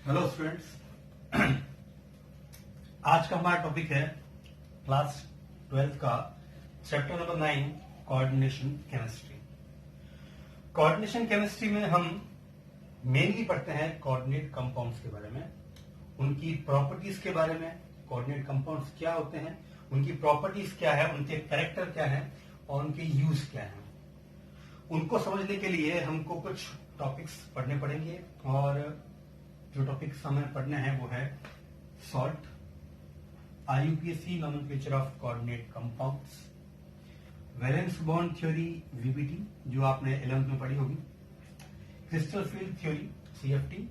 Hello students. आज का हमारा टॉपिक है क्लास 12 का chapter number 9 coordination chemistry. Coordination chemistry में हम मेनली पढ़ते हैं कोऑर्डिनेट कंपाउंड्स के बारे में, उनकी प्रॉपर्टीज के बारे में। कोऑर्डिनेट कंपाउंड्स क्या होते हैं, उनकी प्रॉपर्टीज क्या है, उनके कैरेक्टर क्या है और उनके यूज क्या है। उनको समझने के लिए हमको कुछ टॉपिक्स पढ़ने पड़ेंगे और जो टॉपिक्स हमें पढ़ने हैं वो है salt, IUPAC nomenclature of coordinate compounds, valence bond theory VBT जो आपने 11th में पढ़ी होगी, crystal field theory CFT,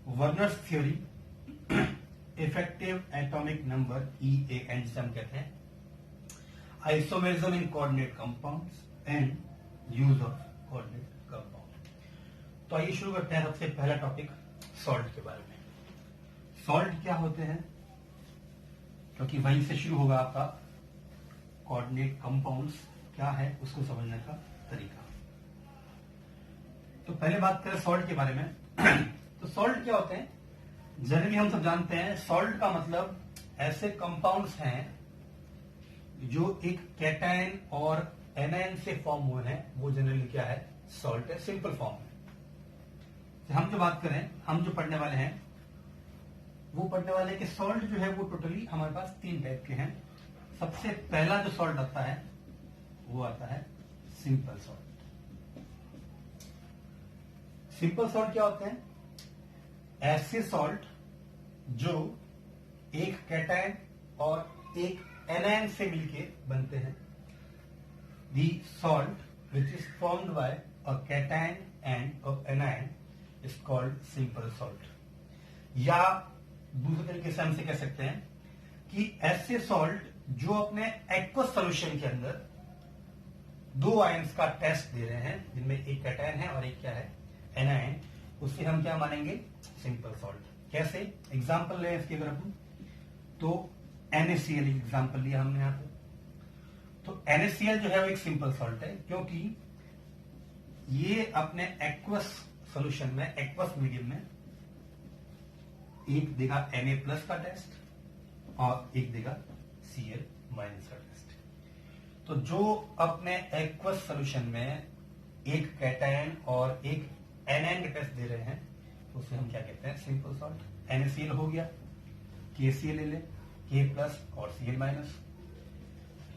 Werner's theory, effective atomic number EAN जिसे हम कहते हैं, isomerism in coordinate compounds and use of coordinate compound. तो आइए शुरू करते हैं सबसे पहला टॉपिक सॉल्ट के बारे में। सॉल्ट क्या होते हैं, क्योंकि वहीं से शुरू होगा आपका कोऑर्डिनेट कंपाउंड्स क्या है उसको समझने का तरीका। तो पहले बात करें सॉल्ट के बारे में। तो सॉल्ट क्या होते हैं, जनरली हम सब जानते हैं सॉल्ट का मतलब ऐसे कंपाउंड्स हैं जो एक कैटायन और एनायन से फॉर्म हुए हैं, वो जनरली क्या है, सॉल्ट है, सिंपल फॉर्म है। हम जो बात करें, हम जो पढ़ने वाले हैं वो पढ़ने वाले कि सॉल्ट जो है वो टोटली हमारे पास 3 टाइप के हैं। सबसे पहला जो सॉल्ट आता है वो आता है सिंपल सॉल्ट। सिंपल सॉल्ट क्या होते हैं, ऐसे सॉल्ट जो एक कैटायन और एक एनायन से मिलके बनते हैं। दी salt which is formed by a cation and a anion is called simple salt. या दूसरे तरीके से हम से कह सकते हैं कि ऐसे सॉल्ट जो अपने एक्वस सॉल्यूशन के अंदर 2 आयंस का टेस्ट दे रहे हैं, जिनमें एक कैटायन है और एक क्या है, एनायन, उसे हम क्या मानेंगे, सिंपल सॉल्ट। कैसे, एग्जांपल ले इसके अगर हम, तो NaCl एग्जांपल लिया हमने यहां पे। तो NaCl जो है वो एक सिंपल सॉल्ट है क्योंकि ये अपने एक्वस सॉल्यूशन में, एक्वस मीडियम में एक देगा Na+ का टेस्ट और एक देगा Cl- का टेस्ट। तो जो अपने एक्वस सॉल्यूशन में एक कैटायन और एक एनायन का टेस्ट दे रहे हैं तो उसे हम क्या कहते हैं, सिंपल सॉल्ट। NaCl हो गया, KCl ले लें, K+ और Cl-,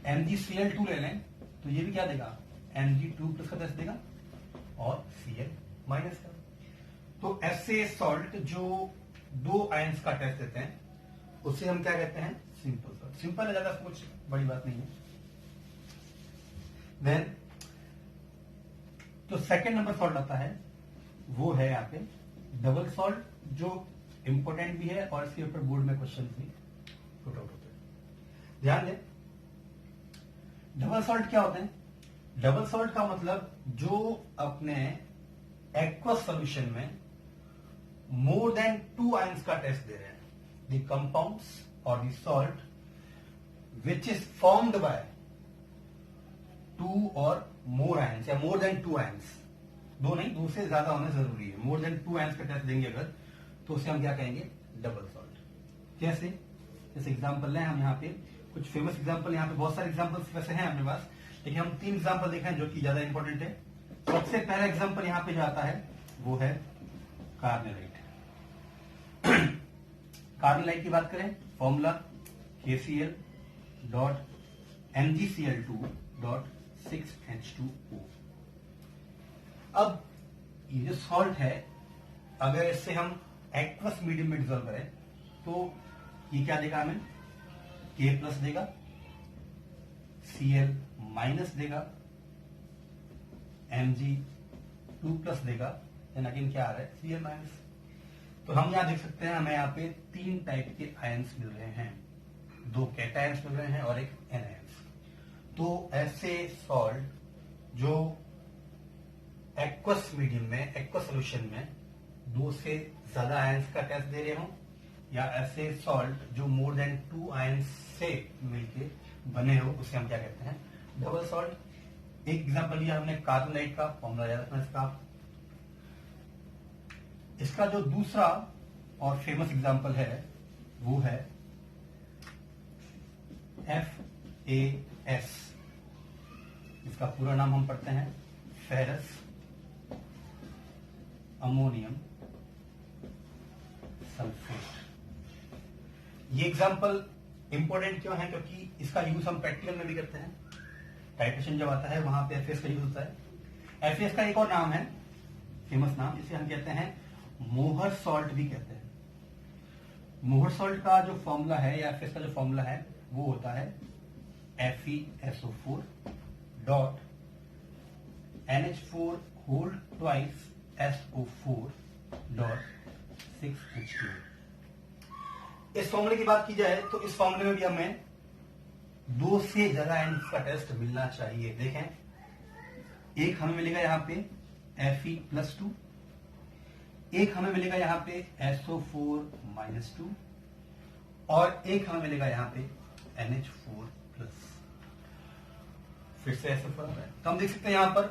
MgCl2 ले लें तो ये भी क्या देगा, Mg2+ का टेस्ट देगा और Cl- का। तो ऐसे सॉल्ट जो 2 आयंस का टेस्ट देते हैं उसे हम क्या कहते हैं, सिंपल सॉल्ट। सिंपल है, ज्यादा कुछ बड़ी बात नहीं है। देन तो सेकंड नंबर सॉल्ट आता है वो है यहाँ पे डबल सॉल्ट, जो इंपॉर्टेंट भी है और इसके ऊपर बोर्ड में क्वेश्चन भी पुट आउट होते हैं। ध्यान दें, डबल सॉल्ट क्या होते हैं। डबल सॉल्ट का मतलब जो अपने एक्वस सॉल्यूशन में मोर देन 2 आयंस का टेस्ट दे रहे हैं। द कंपाउंड्स और the salt which is formed by 2 और मोर आयंस या मोर देन 2 आयंस, 2 नहीं, 2 से ज्यादा होना जरूरी है। मोर देन 2 आयंस का टेस्ट देंगे अगर तो उसे हम क्या कहेंगे, डबल सॉल्ट। कैसे, जैसे एग्जांपल लें हम यहाँ पे कुछ फेमस एग्जांपल, यहाँ पे बहुत सारे एग्जांपल्स वैसे हैं अपने पास, लेकिन हम 3 एग्जांपल देखें जो कि ज्यादा इंपॉर्टेंट है। सबसे पहला एग्जांपल यहाँ पे जो आता है वो है कार्नेलाइट। कार्नेलाइट की बात करें, फॉर्मूला KCl.MgCl2.6H2O। अब ये जो सॉल्ट है, अगर इससे हम एक्वस मीडियम में डिजोल्व करें तो ये क्या देगा हमें, K+ देगा, Cl- देगा, Mg2+ देगा, एंड अगेन क्या आ रहा है, Cl-। तो हम यहां देख सकते हैं हमें यहाँ पे 3 टाइप के आयंस मिल रहे हैं, 2 कैटायंस मिल रहे हैं और एक एनायंस। तो ऐसे सॉल्ट जो एक्वस मीडियम में, एक्वस सॉल्यूशन में 2 से ज्यादा आयंस का टेस्ट दे रहे हो, या ऐसे सॉल्ट जो मोर देन 2 आयंस से मिलके बने हो, उसे हम क्या कहते हैं, डबल सॉल्ट। एक एग्जांपल लिया हमने कार्बोनाइट का, फॉर्मूला याद रखना इसका। इसका जो दूसरा और फेमस एग्जाम्पल है वो है FAS, इसका पूरा नाम हम पढ़ते हैं फेरस अमोनियम सल्फेट। ये एग्जाम्पल इंपॉर्टेंट क्यों है? क्योंकि इसका यूज हम प्रैक्टिकल में भी करते हैं। टाइट्रेशन जब आता है वहां पे FAS का यूज होता है। FAS का एक और नाम है, फेमस नाम, जिसे हम कहते हैं मोहर सॉल्ट भी कहते हैं। मोहर सॉल्ट का जो फॉर्मूला है या FAS का जो फॉर्मूला है वो होता है FeSO4 dot NH4 whole twice SO4 dot 6H2। इस फॉर्मूले की बात की जाए तो इस फॉर्मूले में भी हमें 2 से ज्यादा आयंस का टेस्ट मिलना चाहिए। देखें, एक हमें मिलेगा यहां पे Fe+2, एक हमें मिलेगा यहां पे SO4-2 और एक हमें मिलेगा यहां पे NH4+। फिर से ऐसे फॉर्म है तो हम देख सकते हैं यहां पर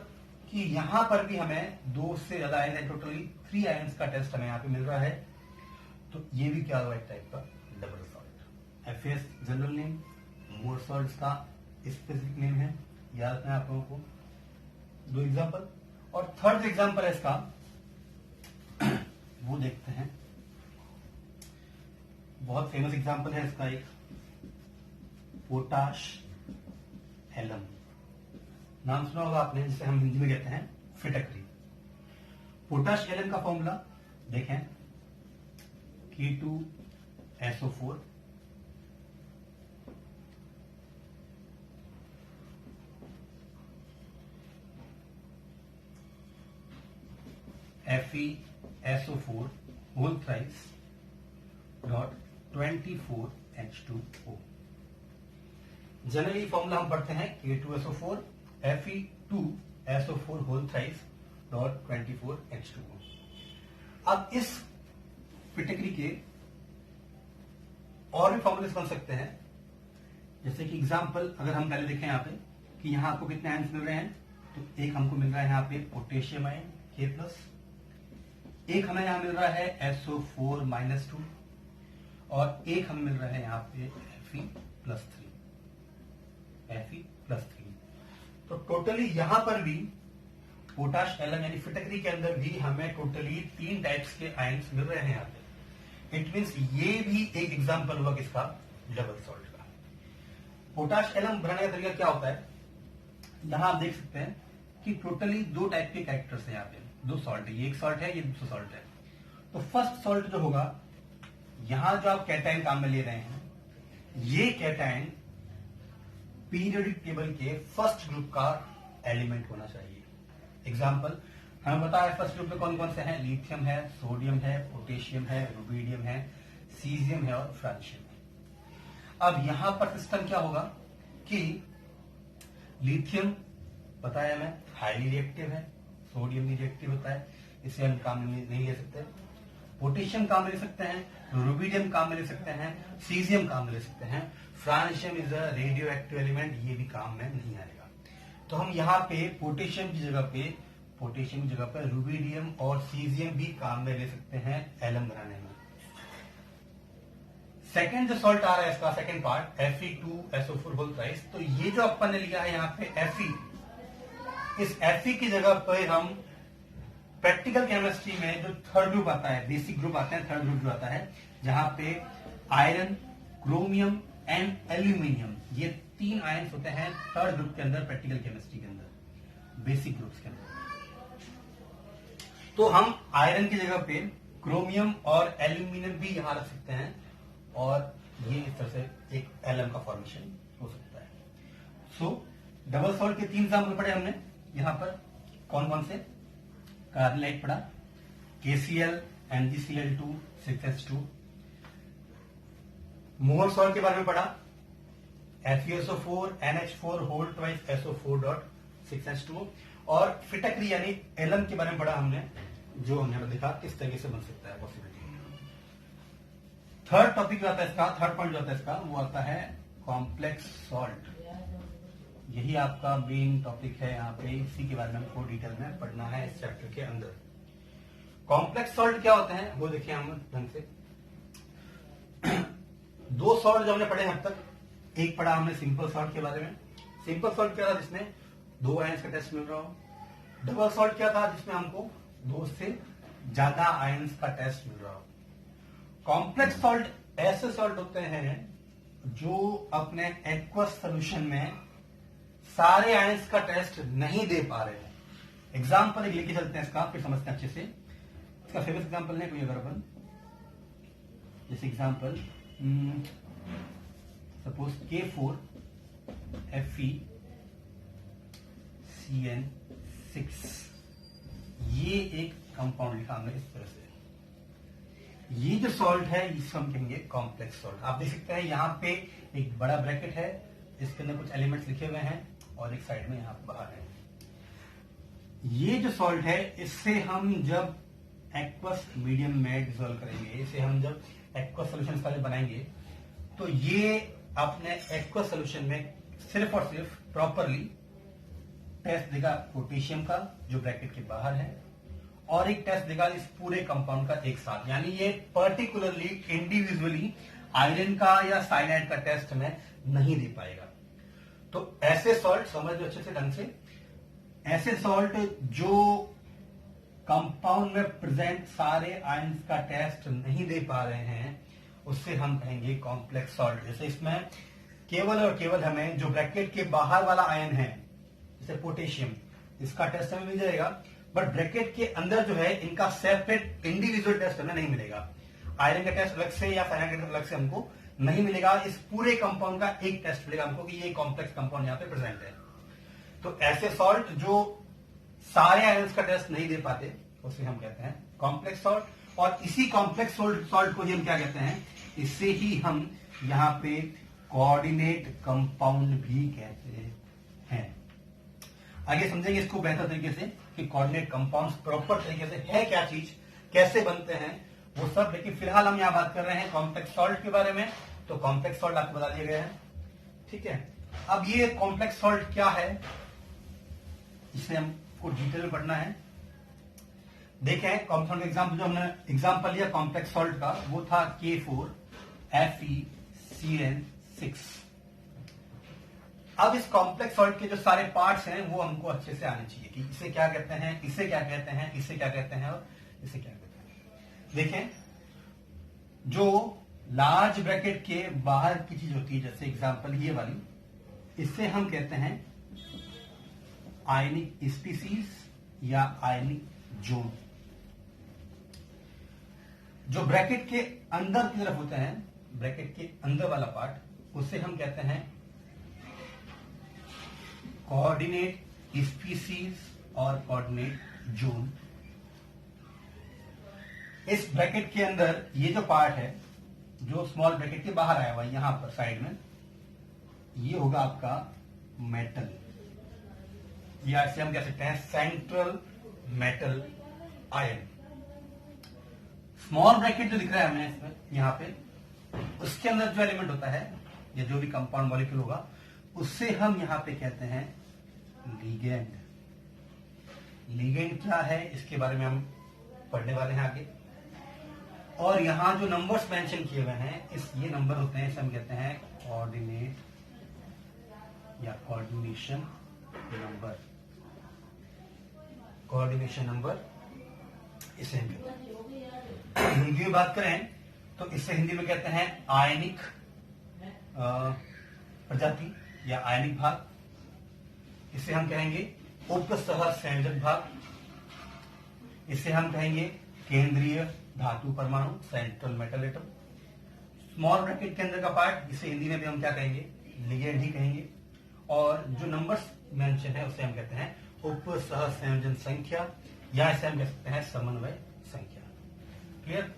कि यहां पर भी हमें 2 से ज्यादा आयन है, टोटली 3 आयंस का टेस्ट हमें यहां पे मिल रहा है। तो ये भी क्या हुआ, एक टाइप का double salt. FAS general name, मोहर सॉल्ट का स्पेसिफिक नेम है, याद रखना है आप लोगों को। 2 एग्जांपल और थर्ड एग्जांपल है इसका वो देखते हैं। बहुत फेमस एग्जांपल है इसका एक, पोटाश एलम। नाम सुना होगा आपने, जिसे हम हिंदी में कहते हैं फिटकरी। पोटाश एलम का फॉर्मूला देखें, K2SO4 FeSO4 whole thrice dot 24H2O। Generally formula हम पढ़ते हैं K2SO4 Fe2SO4 whole thrice dot 24H2O। अब इस फिटकरी के और भी फॉर्मूलेस बन सकते हैं, जैसे कि एग्जांपल अगर हम पहले देखें यहाँ पे कि यहाँ आपको कितने आयंस मिल रहे हैं, तो एक हमको मिल रहा है यहाँ पे पोटेशियम आयन K+, एक हमें यहाँ मिल रहा है SO4-2 और एक हमें मिल रहा है यहाँ पे Fe+3। तो टोटली यहां पर भी पोटाश एलम यानी फिटकरी के अंदर भी हमें टोटली 3 टाइप्स के आयंस मिल रहे हैं यहाँ पे। इट मींस ये भी एक एग्जांपल हुआ किसका, डबल सॉल्ट का। पोटाश एलम बनाने का तरीका क्या होता है, यहां आप देख सकते हैं कि टोटली 2 टाइप के कैरेक्टर्स हैं यहाँ पे, 2 सॉल्ट है, ये एक सॉल्ट है, ये दूसरा सॉल्ट है। तो फर्स्ट सॉल्ट जो होगा, यहां जो आप कैटायन काम में ले रहे हैं, ये कैटायन पीरियोडिक टेबल के फर्स्ट ग्रुप का एलिमेंट होना चाहिए। एग्जाम्पल हमें पता है फर्स्ट ग्रुप में कौन कौन से हैं, लिथियम है, सोडियम है, पोटेशियम है, रुबीडियम है, सीजियम है और फ्रांशियम है। अब यहां पर सिस्टम क्या होगा कि लिथियम पता है हमें हाईली रिएक्टिव है, सोडियम भी रिएक्टिव होता है, इसे हम काम में नहीं ले सकते। पोटेशियम काम में ले सकते हैं, रुबीडियम काम में ले सकते हैं, सीजियम काम में ले सकते हैं, francium is a radio active element, ये भी काम में नहीं आएगा। तो हम यहाँ पे पोटेशियम की जगह पे रुबीडियम और सीजियम भी काम में ले सकते हैं एलम बनाने में। सेकेंड जो सॉल्ट आ रहा है इसका second part Fe2SO4 whole thrice, तो ये जो अपन ने लिया है यहाँ पे Fe, इस Fe की जगह पे हम प्रैक्टिकल केमिस्ट्री में जो थर्ड ग्रुप आता है, बेसिक ग्रुप आता है, थर्ड ग्रुप जो आता है, जहां पे आयरन, क्रोमियम एंड एल्यूमिनियम, ये 3 आयंस होते हैं थर्ड ग्रुप के अंदर, प्रैक्टिकल केमिस्ट्री के अंदर, बेसिक ग्रुप्स के अंदर। तो हम आयरन की जगह पे क्रोमियम और एल्यूमिनियम भी यहां रख सकते हैं और ये इस तरह से एक एलम का फॉर्मेशन हो सकता है। सो डबल सॉल्ट के 3 एग्जाम्पल पढ़े हमने यहां पर, कौन कौन से, कार्बोनाइट पढ़ा, KCl, NgCl2, 6H2, मोहर सॉल्ट के बारे में पढ़ा, FeSO4 NH4 whole twice SO4 dot 6H2, और फिटकरी यानी एलम के बारे में पढ़ा हमने, जो हमने देखा किस तरीके से बन सकता है पॉसिबिलिटी। थर्ड टॉपिक जो आता है इसका, थर्ड पॉइंट जो आता है इसका, वो आता है कॉम्प्लेक्स सॉल्ट। यही आपका मेन टॉपिक है यहाँ पे, इसी के बारे में हमको डिटेल में पढ़ना है इस चैप्टर के अंदर। कॉम्प्लेक्स सॉल्ट क्या होते हैं वो देखिए हम ढंग से। दो सॉल्ट जो हमने पढ़े हैं अब तक, एक पढ़ा हमने सिंपल सॉल्ट के बारे में। सिंपल सॉल्ट क्या था जिसमें 2 आयंस का टेस्ट मिल रहा हो। डबल सॉल्ट क्या था जिसमें हमको 2 से ज्यादा आयंस का टेस्ट मिल रहा हो। कॉम्प्लेक्स सॉल्ट ऐसे सॉल्ट होते हैं जो अपने एक्वस सोल्यूशन में सारे आयंस का टेस्ट नहीं दे पा रहे हैं। एग्जाम्पल एक लेके चलते हैं इसका, फिर समझते हैं अच्छे से। इसका फेमस एग्जाम्पल है कोई अगर अपन, जैसे एग्जाम्पल सपोज K4FeCN6, ये एक कंपाउंड लिखा हमने इस तरह से। ये जो सॉल्ट है इसको हम कहेंगे कॉम्प्लेक्स सॉल्ट। आप देख सकते हैं यहाँ पे एक बड़ा ब्रैकेट है, इसके अंदर कुछ एलिमेंट्स लिखे हुए हैं और एक साइड में यहाँ बाहर है। ये जो सॉल्ट है इससे हम जब एक्वस मीडियम में डिसॉल्व करेंगे, इसे हम जब एक्वस सोल्यूशन का बनाएंगे, तो ये अपने एक्वस सोल्यूशन में सिर्फ और सिर्फ प्रॉपरली टेस्ट देगा पोटेशियम का जो ब्रैकेट के बाहर है, और एक टेस्ट देगा इस पूरे कंपाउंड का एक साथ। यानी ये पर्टिकुलरली इंडिविजुअली आयरन का या साइनाइड का टेस्ट में नहीं दे पाएगा। तो ऐसे सॉल्ट समझ लो अच्छे से ढंग से, ऐसे सॉल्ट जो कंपाउंड में प्रेजेंट सारे आयंस का टेस्ट नहीं दे पा रहे हैं, उससे हम कहेंगे कॉम्प्लेक्स सॉल्ट। जैसे इसमें केवल और केवल हमें जो ब्रैकेट के बाहर वाला आयन है जैसे पोटेशियम, इसका टेस्ट हमें मिल जाएगा, बट ब्रैकेट के अंदर जो है इनका सेपरेट इंडिविजुअल टेस्ट हमें नहीं मिलेगा। आयरन का टेस्ट अलग से या साइनाइड का टेस्ट अलग से हमको नहीं मिलेगा। इस पूरे कंपाउंड का एक टेस्ट मिलेगा हमको कि ये कॉम्प्लेक्स कंपाउंड यहाँ पे प्रेजेंट है। तो ऐसे सॉल्ट जो सारे आयंस का टेस्ट नहीं दे पाते उसे हम कहते हैं कॉम्प्लेक्स सॉल्ट। और इसी कॉम्प्लेक्स सॉल्ट को ही हम क्या कहते हैं, इससे ही हम यहाँ पे कोऑर्डिनेट कंपाउंड भी कहते हैं। आगे समझेंगे इसको बेहतर तरीके से कि कोऑर्डिनेट कंपाउंड्स प्रॉपर तरीके से है क्या चीज, कैसे बनते हैं वो सब। लेकिन फिलहाल हम यहाँ बात कर रहे हैं कॉम्प्लेक्स सॉल्ट के बारे में। तो कॉम्प्लेक्स सॉल्ट आपको बता दिया गया है, ठीक है। अब ये कॉम्प्लेक्स सॉल्ट क्या है इसे हमको डिटेल में पढ़ना है। देखें कंपाउंड एग्जाम्पल जो हमने एग्जाम्पल लिया कॉम्प्लेक्स सॉल्ट का वो था K4FeCN6। अब इस कॉम्प्लेक्स सॉल्ट के जो सारे पार्ट्स हैं वो हमको अच्छे से आने चाहिए कि इसे क्या कहते हैं, इसे क्या कहते हैं, इसे क्या कहते हैं और इसे क्या कहते हैं। देखें जो लार्ज ब्रैकेट के बाहर की चीज होती है, जैसे एग्जाम्पल ये वाली, इससे हम कहते हैं आयनिक स्पीसीज या आयनिक जोन। जो ब्रैकेट के अंदर की तरफ होते हैं, ब्रैकेट के अंदर वाला पार्ट, उसे हम कहते हैं कोऑर्डिनेट स्पीसीज और कोऑर्डिनेट जोन। इस ब्रैकेट के अंदर ये जो पार्ट है जो स्मॉल ब्रैकेट के बाहर आया हुआ यहां पर साइड में, ये होगा आपका मेटल, या इसे हम कह सकते हैं central metal ion. Small bracket जो दिख रहा है हमें इसमें यहां पे, उसके अंदर जो एलिमेंट होता है या जो भी कंपाउंड मॉलिक्यूल होगा उससे हम यहां पे कहते हैं लिगेंड। लिगेंड क्या है इसके बारे में हम पढ़ने वाले हैं आगे। और यहां जो नंबर्स मेंशन किए हुए हैं ये नंबर होते हैं, इसे हम कहते हैं कोऑर्डिनेट या कोऑर्डिनेशन नंबर। कोऑर्डिनेशन नंबर इसे हम कहते हैं। हिंदी में बात करें तो इसे हिंदी में कहते हैं आयनिक प्रजाति या आयनिक भाग। इसे हम कहेंगे उपसहसंयोजक भाग। इसे हम कहेंगे केंद्रीय धातु परमाणु, central metal atom. Small bracket के अंदर का पार्ट इसे हिंदी में भी हम क्या कहेंगे, लिगेंड ही कहेंगे। और जो नंबर्स मेंशन है उसे हम कहते हैं उपसहसंयोजन संख्या, या इसे हम कह सकते हैं समन्वय संख्या। क्लियर?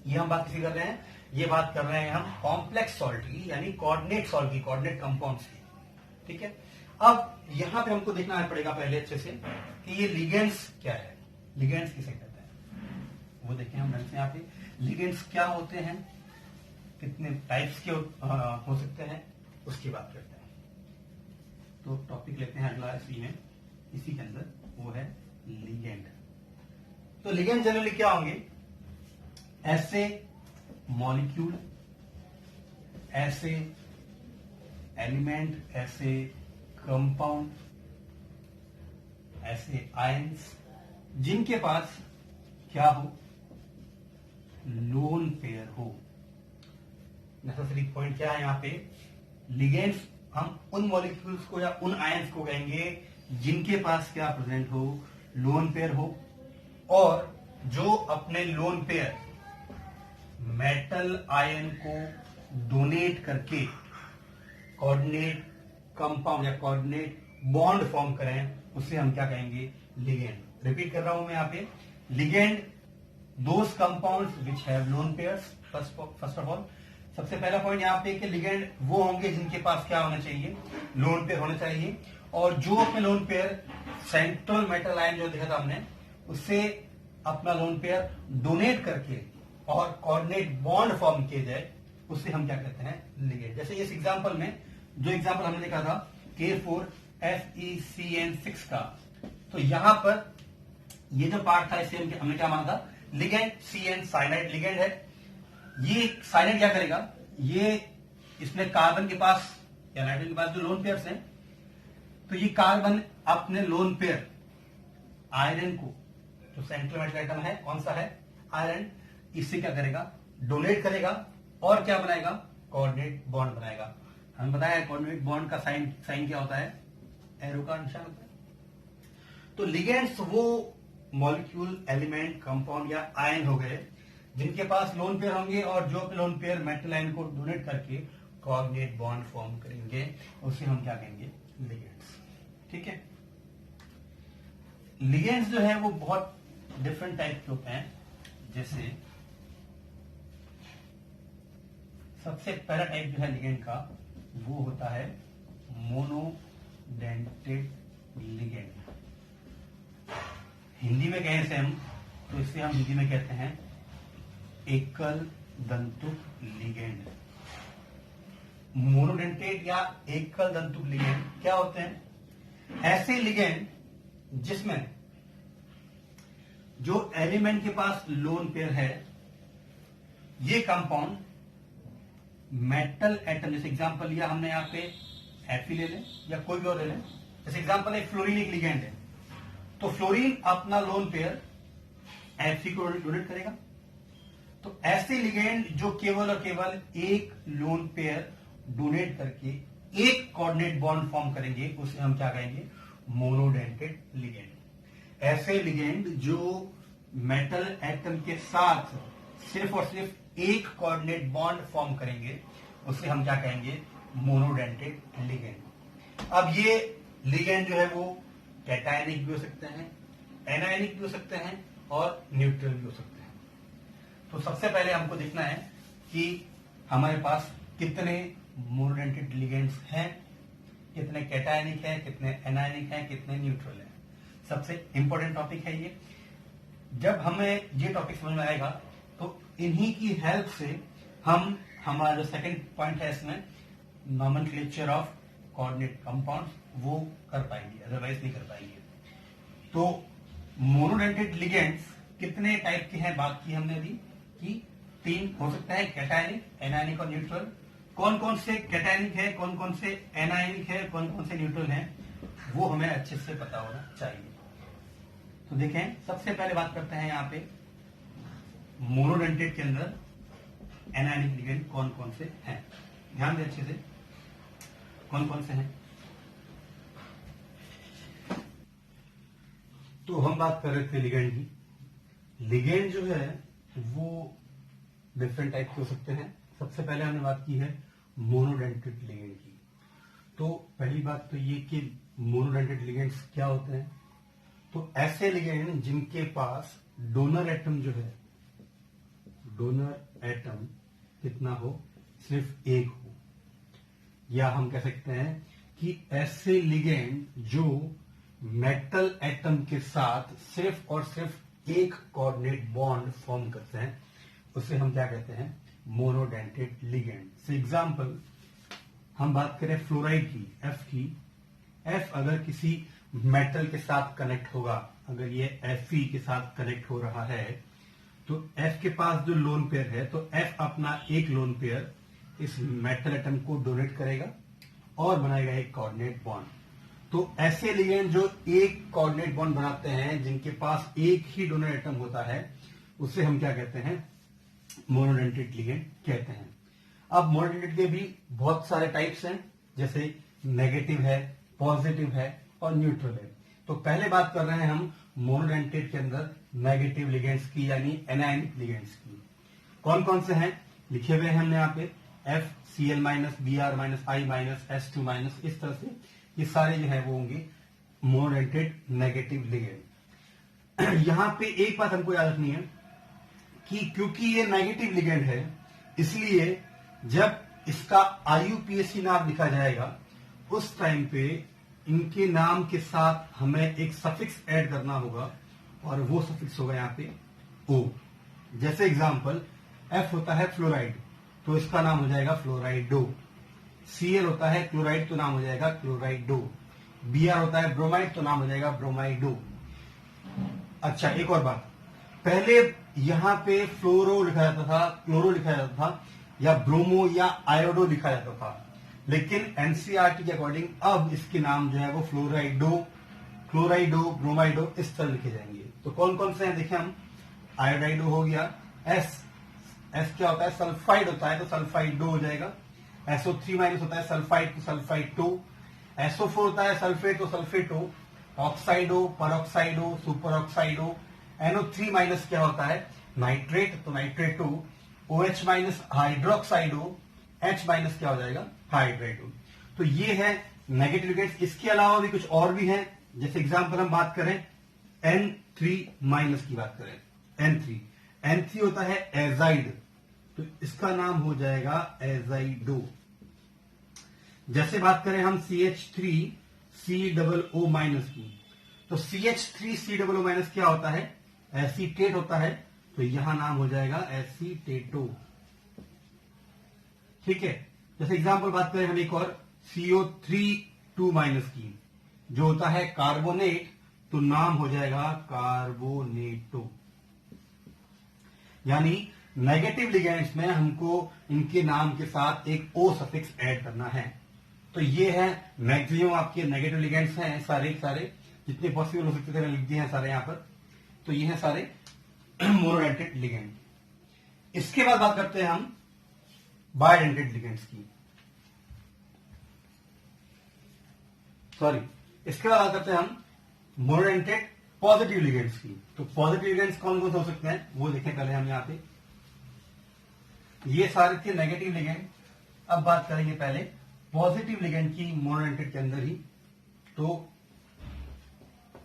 ये हम बात किसी कर रहे हैं, ये बात कर रहे हैं हम कॉम्प्लेक्स सॉल्ट की, यानी कोऑर्डिनेट सॉल्ट की, कोऑर्डिनेट कंपाउंड्स की। ठीक है, अब यहां पे हमको देखना पड़ेगा पहले अच्छे से कि ये लिगेंड्स क्या है, लिगेंड्स किसे कहते हैं वो देखें हम ढंग से। यहाँ पे लिगेंड्स क्या होते हैं, कितने टाइप्स के हो सकते हैं, उसकी बात करते हैं। तो टॉपिक लेते हैं अगला इसी में, इसी के अंदर वो है लिगेंड। तो लिगेंड जनरली क्या होंगे? ऐसे मॉलिक्यूल, ऐसे एलिमेंट, ऐसे कंपाउंड, ऐसे आयंस जिनके पास क्या हो? लोन पेयर हो। नेसेसरी पॉइंट क्या है यहां पे? लिगेंड्स हम उन मॉलिक्यूल्स को या उन आयंस को कहेंगे जिनके पास क्या प्रेजेंट हो? लोन पेयर हो, और जो अपने लोन पेयर मेटल आयन को डोनेट करके कोऑर्डिनेट कंपाउंड या कोऑर्डिनेट बॉन्ड फॉर्म करें, उसे हम क्या कहेंगे? लिगेंड। रिपीट कर रहा हूं मैं यहां पे, ligand those compounds which have lone pairs. First of all, सबसे पहला पॉइंट यहां पे कि लिगेंड वो होंगे जिनके पास क्या होना चाहिए? लोन पेयर होना चाहिए, और जो अपने lone pair central metal ion जो देखा था हमने, उससे अपना लोन पेयर डोनेट करके और कोऑर्डिनेट बॉन्ड फॉर्म किए जाए, उससे हम क्या कहते हैं? लिगेंड। जैसे इस एग्जांपल में जो एग्जांपल हमने देखा था K4FeCN6 का, तो यहां पर ये जो पार्ट था इसे हमने क्या माना था? लिगेंड। CN साइनाइड लिगेंड है। ये साइनाइड क्या करेगा? ये इसमें कार्बन के पास या नाइट्रोजन के पास जो लोन पेयर्स हैं, तो ये कार्बन अपने लोन पेयर आयरन को, जो सेंट्रल मेटल आइटम है, कौन सा है? आयरन, इससे क्या करेगा? डोनेट करेगा, और क्या बनाएगा? कोऑर्डिनेट बॉन्ड बनाएगा। हमें बताया कोऑर्डिनेट बॉन्ड का साइन क्या होता है? एरो का निशान होता है। तो लिगेंड्स वो मॉलिक्यूल, एलिमेंट, कंपाउंड या आयन हो गए जिनके पास लोन पेयर होंगे, और जो लोन पेयर मेटल आयन को डोनेट करके कोऑर्डिनेट बॉन्ड फॉर्म करेंगे, उसे हम क्या कहेंगे? लिगेंड्स। ठीक है। लिगेंड्स जो है वो बहुत डिफरेंट टाइप के होते हैं। जैसे सबसे पहला टाइप जो है लिगेंड का, वो होता है मोनोडेंटेड लिगेंड। हिंदी में कहें इसे हम, तो इसे हम हिंदी में कहते हैं एकल दंतुक लिगेंड। मोनोडेंटेड या एकल दंतुक लिगेंड क्या होते हैं? ऐसे लिगेंड जिसमें जो एलिमेंट के पास लोन पेयर है, ये कंपाउंड मेटल एटम, जैसे एग्जांपल लिया हमने यहां पे Fe ले लें या कोई भी और ले लें। जैसे एग्जांपल है फ्लोरीन एक लिगेंड है, तो फ्लोरीन अपना लोन पेयर Fe को डोनेट करेगा। तो ऐसे लिगेंड जो केवल और केवल एक लोन पेयर डोनेट करके एक कोऑर्डिनेट बॉन्ड फॉर्म करेंगे, उसे हम क्या कहेंगे? Monodentate ligand. ऐसे लिगेंड जो मेटल एटम के साथ सिर्फ और सिर्फ एक कोऑर्डिनेट बॉन्ड फॉर्म करेंगे, उसे हम क्या कहेंगे? Monodentate ligand. अब ये लिगेंड जो है वो कैटायनिक भी हो सकते हैं, एनायनिक भी हो सकते हैं, और न्यूट्रल भी हो सकते हैं। तो सबसे पहले हमको देखना है कि हमारे पास कितने मोनोडेंटेड लिगेंड्स हैं, कितने कैटायनिक हैं, कितने एनायनिक हैं, कितने न्यूट्रल हैं। सबसे इंपॉर्टेंट टॉपिक है ये। जब हमें ये टॉपिक समझ में आएगा, तो इन्हीं की हेल्प से हम हमारा जो सेकंड पॉइंट है इसमें, नॉमेनक्लेचर ऑफ कोऑर्डिनेट कंपाउंड्स, वो कर पाएंगे, अदरवाइज नहीं कर पाएंगे। तो मोनोडेंटेड लिगेंड्स कितने टाइप के हैं बात की हमने अभी, कि 3 हो सकता है, कैटायनिक, एनायनिक और न्यूट्रल। कौन कौन से कैटायनिक है, कौन कौन से एनायनिक है, कौन कौन से न्यूट्रल हैं, वो हमें अच्छे से पता होना चाहिए। तो देखें, सबसे पहले बात करते हैं यहाँ पे मोनोडेंटेड के अंदर एनायनिक लिगेंड कौन कौन से हैं। ध्यान दें अच्छे से, कौन कौन से हैं। तो हम बात कर रहे थे लिगेंड की। लिगेंड जो है वो डिफरेंट टाइप के हो सकते हैं। सबसे पहले हमने बात की है मोनोडेंटेड लिगेंड की। तो पहली बात तो ये कि मोनोडेंटेड लिगेंड्स क्या होते हैं। तो ऐसे लिगेंड जिनके पास डोनर एटम जो है, डोनर एटम कितना हो, सिर्फ एक हो, या हम कह सकते हैं कि ऐसे लिगेंड जो मेटल एटम के साथ सिर्फ और सिर्फ एक कोऑर्डिनेट बॉन्ड फॉर्म करते हैं, उसे हम क्या कहते हैं? Monodentate ligand. फॉर एग्जांपल हम बात करें फ्लोराइड की, F की। F अगर किसी मेटल के साथ कनेक्ट होगा, अगर ये Fe के साथ कनेक्ट हो रहा है तो F के पास जो लोन पेयर है तो F अपना एक लोन पेयर इस मेटल एटम को डोनेट करेगा और बनाएगा एक कोऑर्डिनेट बॉन्ड। तो ऐसे लिगेंड जो एक कोऑर्डिनेट बॉन्ड बनाते हैं, जिनके पास एक ही डोनर एटम होता है, उसे हम क्या कहते हैं? मोनोडेंटेट लिगेंड कहते हैं। अब मोनोडेंटेट के भी बहुत सारे टाइप्स हैं, जैसे नेगेटिव है, पॉजिटिव है और न्यूट्रल है। तो पहले बात कर रहे हैं हम मोनोडेंटेट के अंदर नेगेटिव लिगेंड्स की, यानी एनायनिक लिगेंड्स की। कौन कौन से हैं लिखे हुए हैं हमने यहाँ पे, FCl-, Br-, I-, S2-, इस तरह से ये सारे जो है वो होंगे मोनोडेंटेट नेगेटिव लिगेंड। यहाँ पे एक बात हमको याद रखनी है कि क्योंकि ये नेगेटिव लिगेंड है, इसलिए जब इसका IUPAC नाम लिखा जाएगा उस टाइम पे इनके नाम के साथ हमें एक सफिक्स ऐड करना होगा, और वो सफिक्स होगा यहाँ पे O। जैसे एग्जांपल, F होता है फ्लोराइड, तो इसका नाम हो जाएगा फ्लोराइडो। Cl होता है क्लोराइड, तो नाम हो जाएगा क्लोराइडो। Br होता है ब्रोमाइड, तो नाम हो जाएगा ब्रोमाइडो। अच्छा, एक और बात, पहले यहाँ पे फ्लोरो लिखा जाता था, क्लोरो लिखा जाता था, या ब्रोमो या आयोडो लिखा जाता था, लेकिन एनसीईआरटी के अकॉर्डिंग अब इसके नाम जो है वो फ्लोराइडो, क्लोराइडो, ब्रोमाइडो इस तरह लिखे जाएंगे। तो कौन कौन से हैं देखें हम, आयोडाइडो हो गया, एस क्या होता है? सल्फाइड होता है, तो सल्फाइडो हो जाएगा। SO3- होता है सल्फाइड, तो सल्फाइडो। SO4 होता है सल्फेट, तो सल्फेटो। ऑक्साइडो, परऑक्साइडो, सुपर ऑक्साइडो। NO3- क्या होता है? नाइट्रेट, तो नाइट्रेटो। OH- हाइड्रोक्साइडो। H- क्या हो जाएगा? हाइड्रेटो। तो ये है नेगेटिव लिगेंड्स। इसके अलावा भी कुछ और भी हैं, जैसे एग्जांपल हम बात करें N3- की बात करें, N3 होता है एजाइड, तो इसका नाम हो जाएगा एजाइडो। जैसे बात करें हम CH3COO- की, तो CH3COO- क्या होता है? एसीटेट होता है, तो यहां नाम हो जाएगा एसीटेटो। ठीक है। जैसे एग्जांपल बात करें हम एक और CO3 2- की, जो होता है कार्बोनेट, तो नाम हो जाएगा कार्बोनेटो। यानी नेगेटिव लिगेंड्स में हमको इनके नाम के साथ एक ओ सफिक्स ऐड करना है। तो ये है मैक्सिमम आपके नेगेटिव लिगेंड्स हैं, सारे जितने पॉसिबल हो सकते थे मैंने लिख दिए हैं सारे यहां पर। तो ये है सारे मोनोडेंटेट लिगेंड। इसके बाद बात करते हैं हम बायडेंटेट लिगेंड्स की, इसके बाद बात करते हैं हम मोनोडेंटेट पॉजिटिव लिगेंड्स की। तो पॉजिटिव लिगेंड्स कौन कौन से हो सकते हैं वो देखें पहले हम यहां पे। ये सारे थे नेगेटिव लिगेंड। अब बात करेंगे पहले पॉजिटिव लिगेंड की मोनोडेंटेट के अंदर ही। तो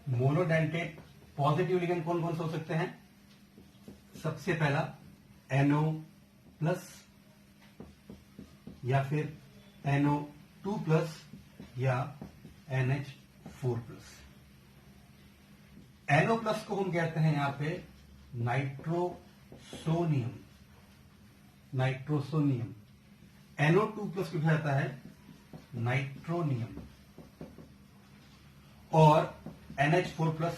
मोनोडेंटेट पॉजिटिव लिगेंड कौन कौन से हो सकते हैं? सबसे पहला NO+ या फिर NO2+ या NH4+। NO+ को हम कहते हैं यहां पे नाइट्रोसोनियम। NO2+ को कहा जाता है नाइट्रोनियम। और NH4+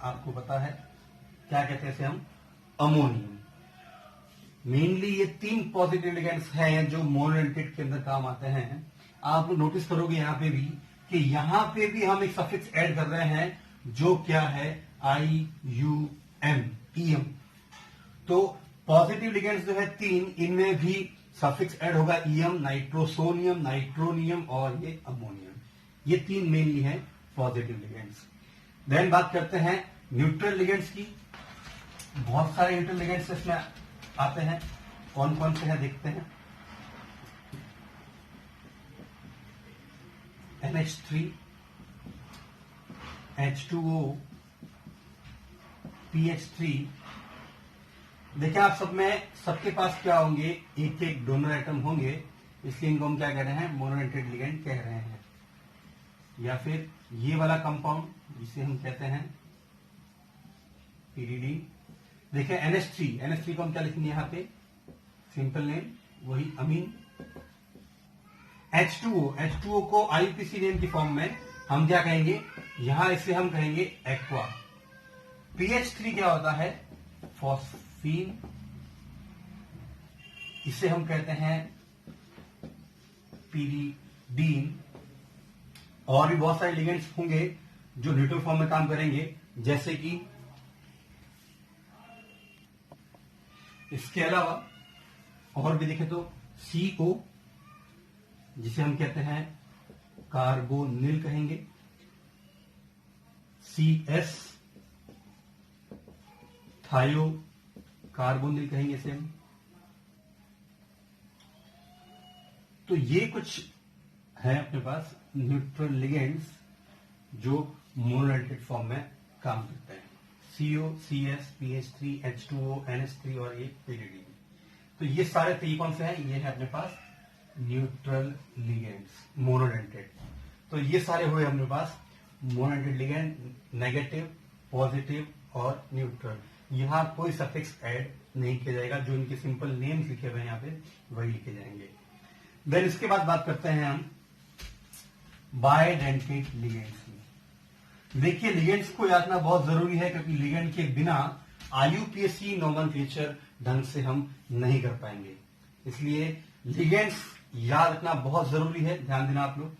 आपको पता है क्या कहते हैं इसे हम? अमोनियम। मेनली ये 3 पॉजिटिव लिगेंड्स हैं जो मोनोडेंटेट के अंदर काम आते हैं। आप नोटिस करोगे यहां पे भी कि यहां पे भी हम एक सफिक्स ऐड कर रहे हैं, जो क्या है? IUM। तो पॉजिटिव लिगेंड्स जो है 3, इनमें भी सफिक्स ऐड होगा EM, नाइट्रोसोनियम, नाइट्रोनियम और ये अमोनियम। ये 3 मेनली हैं पॉजिटिव लिगेंड्स। देन बात करते हैं न्यूट्रल लिगेंड्स की। बहुत सारे न्यूट्रल लिगेंड्स इसमें आते हैं, कौन कौन से हैं देखते हैं। NH3, H2O, PH3। देखिए आप सबके पास क्या होंगे? एक एक डोनर एटम होंगे, इसलिए इनको हम क्या कह रहे हैं? मोनोडेंटेट लिगेंड कह रहे हैं। या फिर ये वाला कंपाउंड जिसे हम कहते हैं PDD। देखिए NH3 को हम क्या लिखेंगे यहां पे? सिंपल नेम, वही अमीन। H2O को IUPAC नेम की फॉर्म में हम क्या कहेंगे? यहां इसे हम कहेंगे एक्वा। PH3 क्या होता है? फॉस्फीन। इसे हम कहते हैं पीरिडीन। और भी बहुत सारे लिगेंड्स होंगे जो न्यूट्रल फॉर्म में काम करेंगे, जैसे कि इसके अलावा और भी देखें तो CO, जिसे हम कहते हैं कार्बोनिल कहेंगे, CS थायो कार्बोनिल कहेंगे इसे हम। तो ये कुछ है अपने पास न्यूट्रल लिगेंड्स जो मोनोडेंटेट फॉर्म में काम करते हैं। CO, CS, PH3, H2O, NH3 और ये PDD। तो ये सारे तीन कौन से हैं? ये है अपने पास न्यूट्रल लिगेंड्स मोनोडेंटेट। तो ये सारे हुए अपने पास मोनोडेंटेट लिगेंड, नेगेटिव, पॉजिटिव और न्यूट्रल। यहां कोई सफिक्स ऐड नहीं किया जाएगा, जो इनके सिंपल नेम्स लिखे हुए हैं यहाँ पे वही लिखे जाएंगे। देन इसके बाद बात करते हैं हम बायडेंटेट लिगेंड्स की। देखिए लिगेंड्स को याद रखना बहुत जरूरी है, क्योंकि लिगेंड के बिना IUPAC नोमेनक्लेचर ढंग से हम नहीं कर पाएंगे। इसलिए लिगेंड्स याद रखना बहुत जरूरी है, ध्यान देना आप लोग।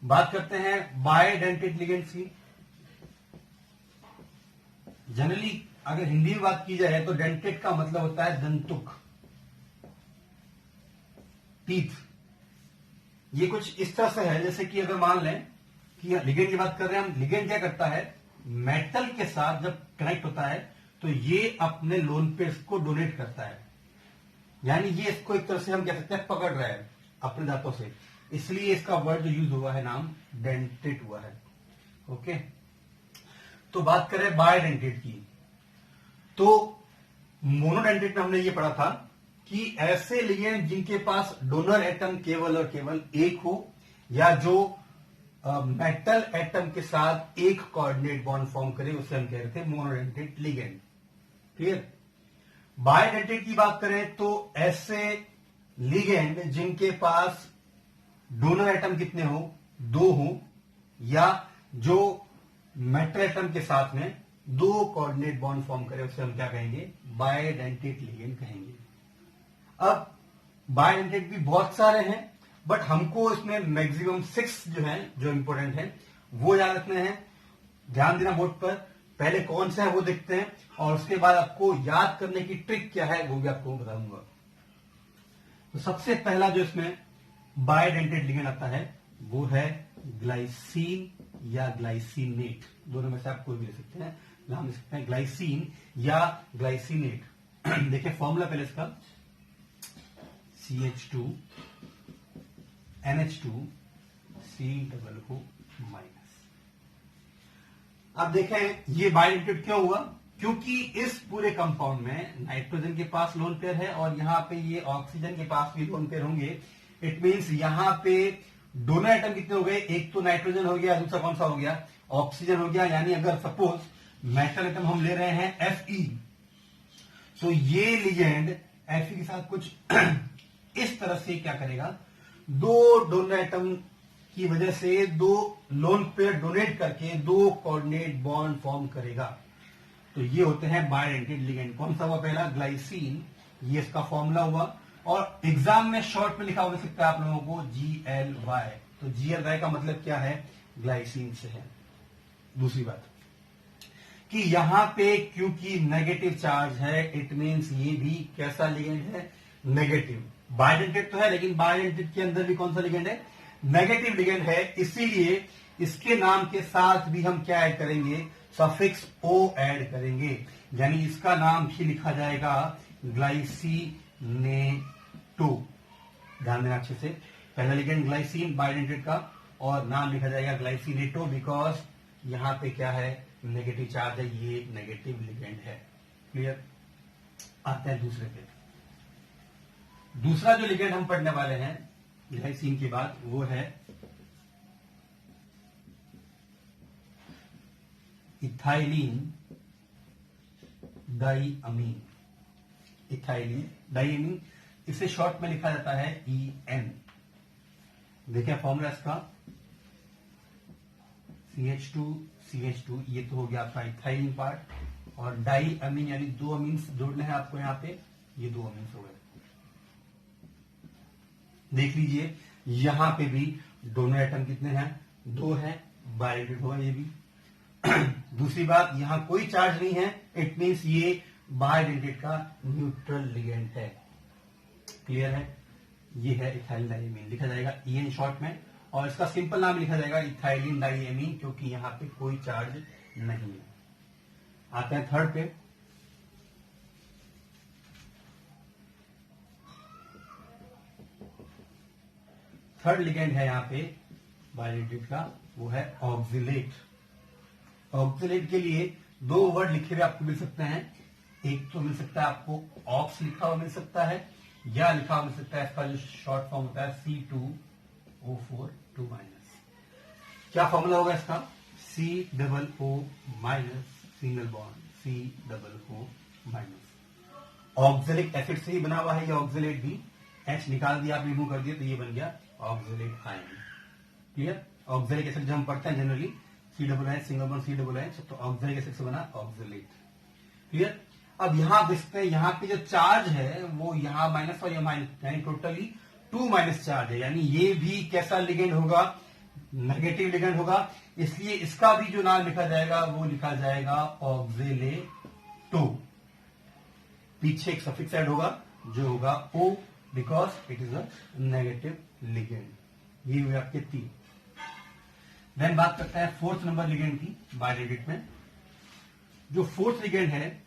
बात करते हैं बायडेंटेट लिगेंड्स की। जनरली अगर हिंदी में बात की जाए तो डेंटेट का मतलब होता है दंतुक, टीथ। ये कुछ इस तरह से है जैसे कि अगर मान लें कि लिगेंड की बात कर रहे हैं हम, लिगेंड क्या करता है? मेटल के साथ जब कनेक्ट होता है तो ये अपने लोन पेयर्स को डोनेट करता है, यानी ये इसको एक तरह से हम कह सकते हैं पकड़ रहा है अपने दांतों से, इसलिए इसका वर्ड जो यूज हुआ है नाम डेंटेट हुआ है। ओके, तो बात करें बायडेंटेट की, तो मोनोडेंटेट में हमने ये पढ़ा था कि ऐसे लिगेंड जिनके पास डोनर एटम केवल और केवल एक हो, या जो मेटल एटम के साथ एक कोऑर्डिनेट बॉन्ड फॉर्म करे, उसे हम कह रहे थे मोनोडेंटेट लिगेंड। क्लियर? बायडेंटेट की बात करें तो ऐसे लिगेंड जिनके पास डोनर एटम कितने हो? 2 हो, या जो मेटल एटम के साथ में 2 कोऑर्डिनेट बॉन्ड फॉर्म करे, उसे हम क्या कहेंगे? बायडेंटेट लिगेंड कहेंगे। अब बायडेंटेट भी बहुत सारे हैं, बट हमको इसमें मैक्सिमम 6 जो हैं, जो इंपॉर्टेंट हैं, वो याद रखने हैं। ध्यान देना बोर्ड पर। पहले कौन सा है वो देखते हैं, और उसके बाद आपको याद करने की ट्रिक क्या है वो भी आपको बताऊंगा। तो सबसे पहला जो इसमें बायडेंटेट लिगेंड आता है वो है ग्लाइसिन या ग्लाइसिनेट। दोनों में से आप कोई भी ले सकते हैं, नाम ले सकते हैं ग्लाइसिन या ग्लाइसिनेट। देखिए फॉर्मूला पहले इसका CH2 NH2 COO-। अब देखें ये बायडेंटेट क्यों हुआ? क्योंकि इस पूरे कंपाउंड में नाइट्रोजन के पास लोन पेयर है और यहां पे ये ऑक्सीजन के पास भी लोन पेयर होंगे। इट मींस यहां पे दोनों एटम कितने हो गए? एक तो नाइट्रोजन हो गया, दूसरा कौन सा हो गया? ऑक्सीजन हो गया। यानी अगर सपोज मेटल एटम हम ले रहे हैं Fe, सो ये लिगेंड Fe के साथ कुछ इस तरह से क्या करेगा? 2 डोनर एटम की वजह से 2 लोन पेयर डोनेट करके 2 कोऑर्डिनेट बॉन्ड फॉर्म करेगा। तो ये होते हैं बायडेंटेट लिगेंड। कौन सा हुआ पहला? ग्लाइसिन। ये इसका फॉर्मूला हुआ, और एग्जाम में शॉर्ट में लिखा हो सकता है आप लोगों को GLY। तो GLY का मतलब क्या है? ग्लाइसिन से है। दूसरी बात कि यहां पे क्योंकि नेगेटिव चार्ज है, इट मींस ये भी कैसा लिगेंड है? नेगेटिव। बायडेंटेट तो है, लेकिन बायडेंटेट के अंदर भी कौन सा लिगेंड है? नेगेटिव लिगेंड है। इसीलिए इसके नाम के साथ भी हम क्या ऐड करेंगे? सफिक्स O ऐड करेंगे, यानी इसका नाम भी लिखा जाएगा ग्लाइसिनेटो। ध्यान देना अच्छे से। पहला लिगेंड ग्लाइसिन बायडेंटेट का, और नाम लिखा जाएगा ग्लाइसिनेटो, बिकॉज यहां पे क्या है? नेगेटिव चार्ज है, ये नेगेटिव लिगेंड है। क्लियर? आते हैं दूसरे पे। दूसरा जो लिगेंड हम पढ़ने वाले हैं ग्लाइसिन के बाद वो है इथाइलिन डाइअमीन। इथाइलिन डाइअमीन, इसे शॉर्ट में लिखा जाता है EN। देखिए फॉर्मूला इसका CH2 ये तो हो गया आपका इथाइलिन पार्ट, और डाई अमीन यानी 2 अमीन्स जोड़ने हैं आपको यहाँ पे, ये 2 अमीन्स हो गए। देख लीजिए यहां पे भी दोनों एटम कितने हैं, 2 हैं, बायोलेटेड होगा ये भी। दूसरी बात, यहां कोई चार्ज नहीं है, इट मीन्स ये बायोडेंटेट का न्यूट्रल लिगेंड है। क्लियर है? ये है इथाइलिन डाइएमीन, लिखा जाएगा EN शॉर्ट में, और इसका सिंपल नाम लिखा जाएगा इथाइलिन डाइएमीन, क्योंकि यहां पे कोई चार्ज नहीं है। आते हैं थर्ड पे। थर्ड लिगेंड है यहाँ पे बायोडेंटेट का, वो है ऑक्सिलेट। ऑक्सिलेट के लिए 2 वर्ड लिखे हुए आपको मिल सकते हैं। एक तो मिल सकता है आपको ऑक्स लिखा हुआ मिल सकता है, या लिखा हुआ मिल सकता है इसका जो शॉर्ट फॉर्म होता है C2O4 2 माइनस। क्या फॉर्मूला होगा इसका? COO minus single bond COO minus. Oxalic acid से ही बना हुआ है ये ऑक्सिलेट भी, H निकाल दिया आप, रिमूव कर दिया, तो ये बन गया ऑक्सिलेट आयन। क्लियर? ऑक्सिलिक एसिड जब हम पढ़ते हैं generally C single bond C तो ऑक्सिलिक एसिड से बना ऑक्सिलेट। क्लियर? अब यहां देखते हैं, यहां पे जो चार्ज है वो यहां माइनस और यहां माइनस, यानी टोटली 2 माइनस चार्ज है, यानी ये भी कैसा लिगेंड होगा? नेगेटिव लिगेंड होगा। इसलिए इसका भी जो नाम लिखा जाएगा वो लिखा जाएगा ऑक्सिलेटो। पीछे एक सफिक्स ऐड होगा जो होगा O, because it is a negative ligand. ये हुए आपके 3। देन बात करते हैं फोर्थ नंबर लिगेंड की बायोडेंटेट में। जो फोर्थ लिगेंड है